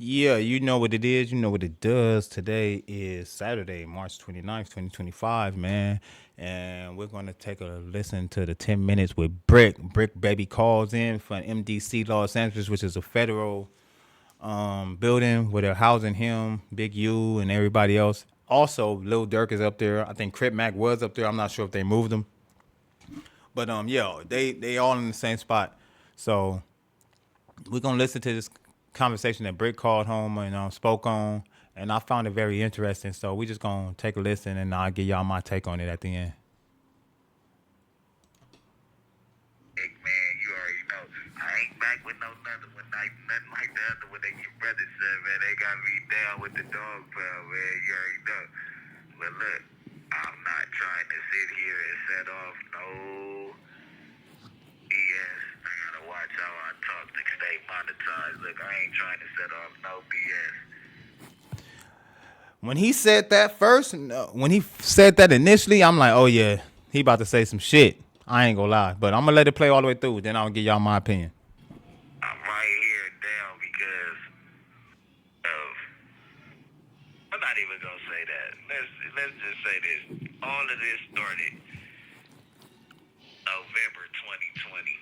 Yeah, you know what it is. You know what it does. Today is Saturday, March 29th, 2025, man. And we're going to take a listen to the 10 minutes with Bricc. Bricc Baby calls in from MDC Los Angeles, which is a federal building where they're housing him, Big U, and everybody else. Also, Lil Durk is up there. I think Crip Mac was up there. I'm not sure if they moved him. But yeah, they all in the same spot. So we're gonna listen to this conversation that Bricc called home and spoke on, and I found it very interesting. So we just gonna take a listen, and I'll give y'all my take on it at the end. Hey man, you already know. I ain't back with no nothing when nothing like the other when they your brother said, man, they got me down with the dog pound, man. You already know. But look, I'm not trying to sit here and set off no BS. I gotta watch how I talk to stay monetized. Look, I ain't trying to set off no BS. When he said that first, when he said that initially, I'm like, oh yeah, he about to say some shit. I ain't gonna lie, but I'm gonna let it play all the way through. Then I'll give y'all my opinion. I'm right here down because of. I'm not even gonna say that. Let's just say this. All of this started November 2020.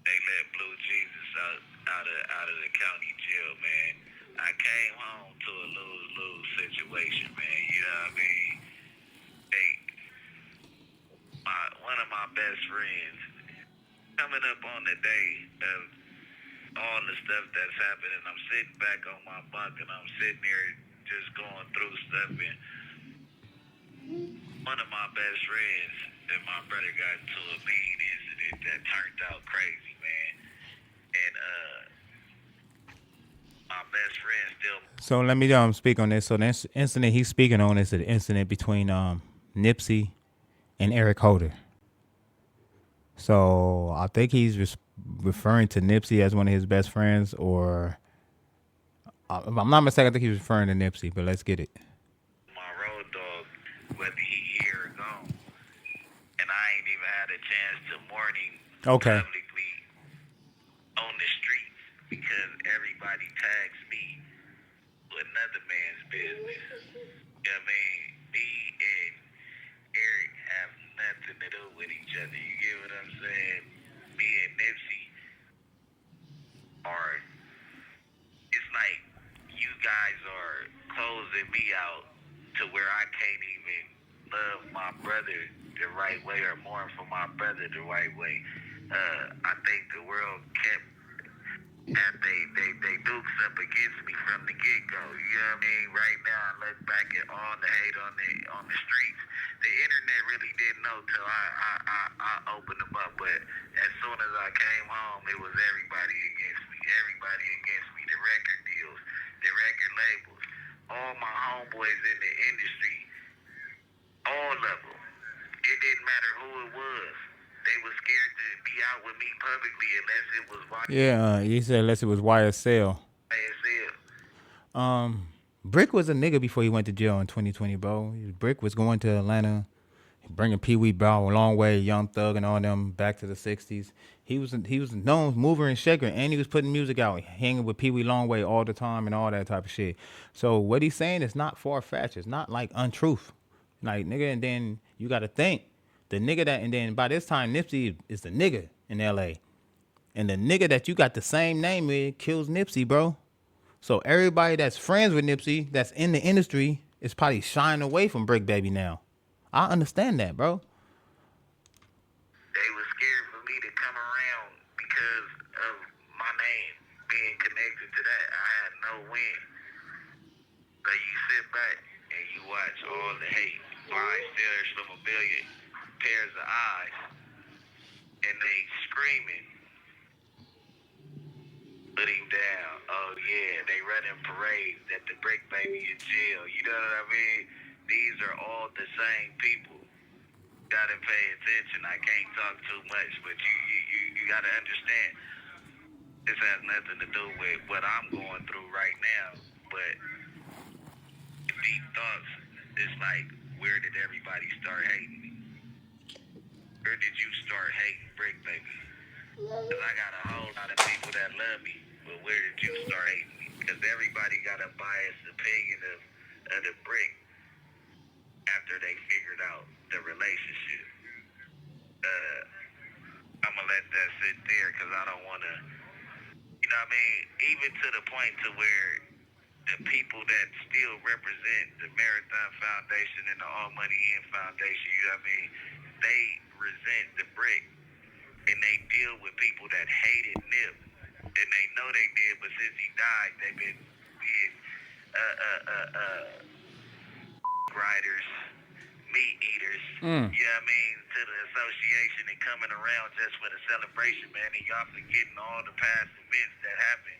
They let Blue Jesus out of the county jail, man. I came home to a lose-lose situation, man. You know what I mean? They, one of my best friends, coming up on the day of all the stuff that's happening, I'm sitting back on my bunk and I'm sitting there just going through stuff, and one of my best friends and my brother got into a mean incident that turned out crazy, man. And my best friend still. So let me speak on this. So the incident he's speaking on is the incident between Nipsey and Eric Holder. So I think he's referring to Nipsey as one of his best friends, or if I'm not mistaken, I think he's referring to Nipsey. But let's get it. My road dog, whether he here or gone, and I ain't even had a chance to mourn him Okay. publicly on the streets because everybody tags me with another man's business. You know what I mean? Me and Eric have nothing to do with each other. You get what I'm saying? Me and Nipsey are, it's like you guys are closing me out to where I can't even love my brother the right way or mourn for my brother the right way. I think the world kept and they dukes up against me from the get go. You know what I mean? Right now, I look back at all the hate on the streets. The internet really didn't know till I opened them up. But as soon as I came home, it was everybody against me. Everybody against me. The record deals, the record labels, all my homeboys in the industry, all of them. It didn't matter who it was. They were scared to be out with me publicly unless it was Yeah, he said unless it was YSL. YSL. Bricc was a nigga before he went to jail in 2020, bro. Bricc was going to Atlanta, bringing Pee Wee Bow a long way, Young Thug and all them back to the '60s. He was known mover and shaker, and he was putting music out, hanging with Pee Wee Longway all the time and all that type of shit. So what he's saying is not far fetched. It's not like untruth, like nigga. And then you got to think the nigga that, and then by this time Nipsey is the nigga in L.A. And the nigga that you got the same name with kills Nipsey, bro. So everybody that's friends with Nipsey, that's in the industry, is probably shying away from Bricc Baby now. I understand that, bro. They were scared for me to come around because of my name being connected to that. I had no win. So you sit back and you watch all the hate. Blind stares from a billion pairs of eyes. And they screaming, put him down. Oh yeah, they running parades at the Bricc Baby in jail. You know what I mean? These are all the same people. Gotta pay attention. I can't talk too much, but you gotta understand. This has nothing to do with what I'm going through right now. But deep thoughts, it's like, where did everybody start hating me? Where did you start hating Bricc Baby? Because I got a whole lot of people that love me. But where did you start hating me? Because everybody got a biased opinion of the Bricc after they figured out the relationship. Uh, I'm gonna let that sit there because I don't want to, you know what I mean? Even to the point to where the people that still represent the Marathon Foundation and the All Money In Foundation, you know what I mean? They resent the Bricc and they deal with people that hated Nip and they know they did, but since he died, they've been being riders, meat eaters, you know what I mean, to the association and coming around just for the celebration, man, and y'all forgetting all the past events that happened,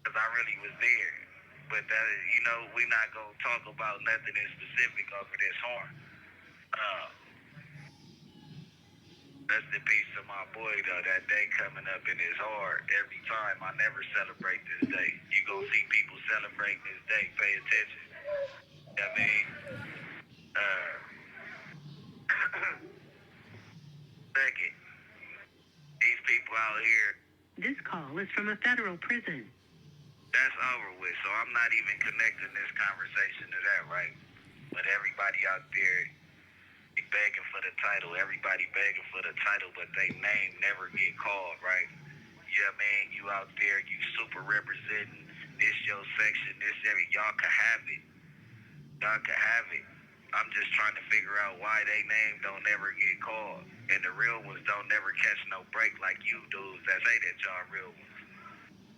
because I really was there. But that is, you know, we're not going to talk about nothing in specific over this horn. Rest in peace to my boy, though. That day coming up in his heart every time. I never celebrate this day. You gonna see people celebrating this day. Pay attention. You know what I mean? Second, these people out here. This call is from a federal prison. That's over with. So I'm not even connecting this conversation to that, right? But everybody out there be begging for the title. Everybody begging for the title, but they name never get called, right? You know what I mean? You out there, you super representing this your section, this area. Y'all can have it. Y'all can have it. I'm just trying to figure out why they name don't never get called. And the real ones don't never catch no break like you dudes that say that y'all real ones.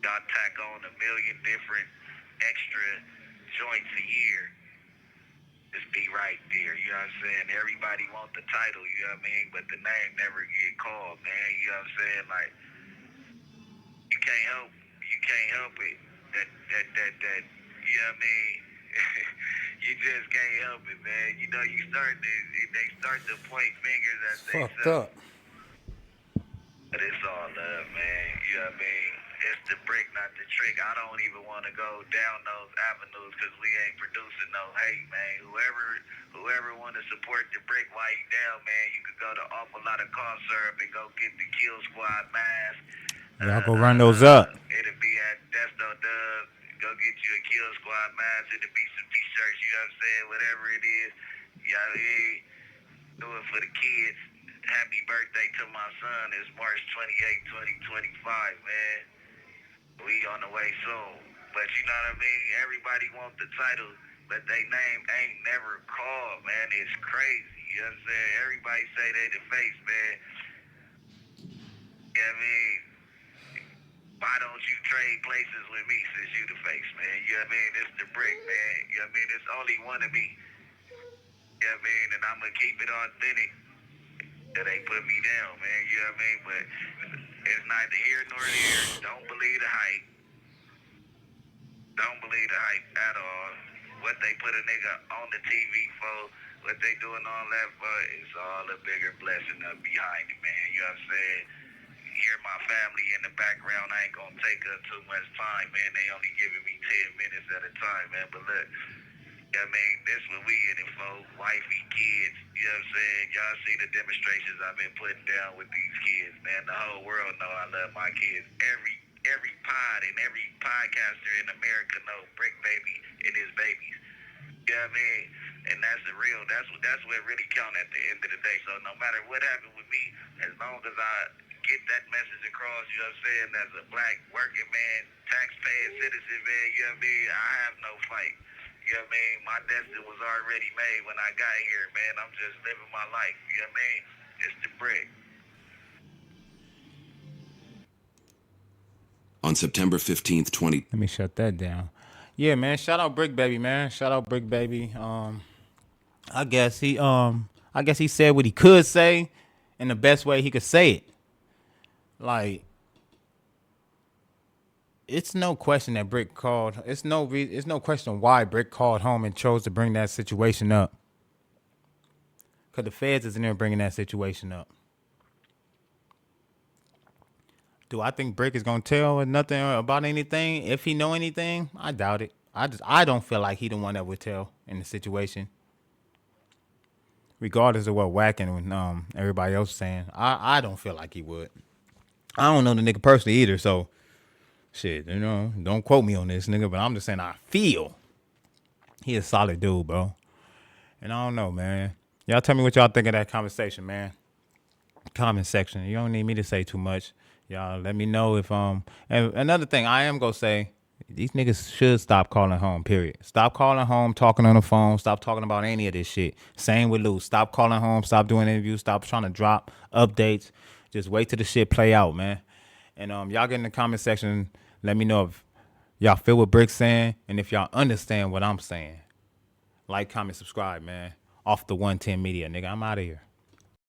Y'all tack on a million different extra joints a year. Just be right there, you know what I'm saying? Everybody want the title, you know what I mean? But the name never get called, man. You know what I'm saying? Like, you can't help it. That, you know what I mean? You just can't help it, man. You know, they start to point fingers at themselves. Fucked up. But it's all love, man. You know what I mean? It's the Bricc, not the trick. I don't even want to go down those avenues because we ain't producing no hate, man. Whoever want to support the Bricc while you down, man, you could go to Awful Lot of Cough Syrup and go get the Kill Squad mask. Y'all go run those up. It'll be at Desto Dub. Go get you a Kill Squad mask. It'll be some t-shirts, you know what I'm saying? Whatever it is. Y'all do it for the kids. Happy birthday to my son. It's March 28, 2025, man. We on the way soon. But you know what I mean? Everybody want the title, but they name ain't never called, man. It's crazy. You know what I'm saying? Everybody say they the face, man. You know what I mean? Why don't you trade places with me since you the face, man? You know what I mean? It's the Bricc, man. You know what I mean? It's only one of me. You know what I mean? And I'm going to keep it authentic. That they put me down, man. You know what I mean? But it's neither here nor there. Don't believe the hype. Don't believe the hype at all. What they put a nigga on the TV for, what they doing all that for, is all a bigger blessing up behind it, man. You know what I'm saying? Hear my family in the background. I ain't gonna take up too much time, man. They only giving me 10 minutes at a time, man. But look, you know what I mean? This what we in it for. Wifey, kids. You know what I'm saying? Y'all see the demonstrations I've been putting down with these kids, man. The whole world know I love my kids. Every pod and every podcaster in America know Bricc Baby and his babies. You know what I mean? And that's the real. That's what really count at the end of the day. So no matter what happened with me, as long as I get that message across, you know what I'm saying, as a black working man, taxpaying citizen, man, you know what I mean? I have no fight. You know what I mean? My destiny was already made when I got here, man. I'm just living my life. You know what I mean? It's the Bricc. On September 15th, 20... Let me shut that down. Yeah, man. Shout out Bricc Baby, man. Shout out Bricc Baby. I guess he said what he could say in the best way he could say it. Like, it's no question that Bricc called. It's no question why Bricc called home and chose to bring that situation up. Cause the feds is in there bringing that situation up. Do I think Bricc is gonna tell nothing about anything? If he know anything, I doubt it. I don't feel like he the one that would tell in the situation. Regardless of what Wack and everybody else is saying, I don't feel like he would. I don't know the nigga personally either, so Shit, you know, don't quote me on this, nigga, but I'm just saying I feel he a solid dude, bro. And I don't know, man. Y'all tell me what y'all think of that conversation, man. Comment section. You don't need me to say too much. Y'all let me know if and another thing I am gonna say, these niggas should stop calling home, period. Stop calling home, talking on the phone, stop talking about any of this shit. Same with Lou. Stop calling home, stop doing interviews, stop trying to drop updates. Just wait till the shit play out, man. And y'all get in the comment section, let me know if y'all feel what Brick's saying and if y'all understand what I'm saying. Like, comment, subscribe, man. Off the 110 Media, nigga. I'm out of here.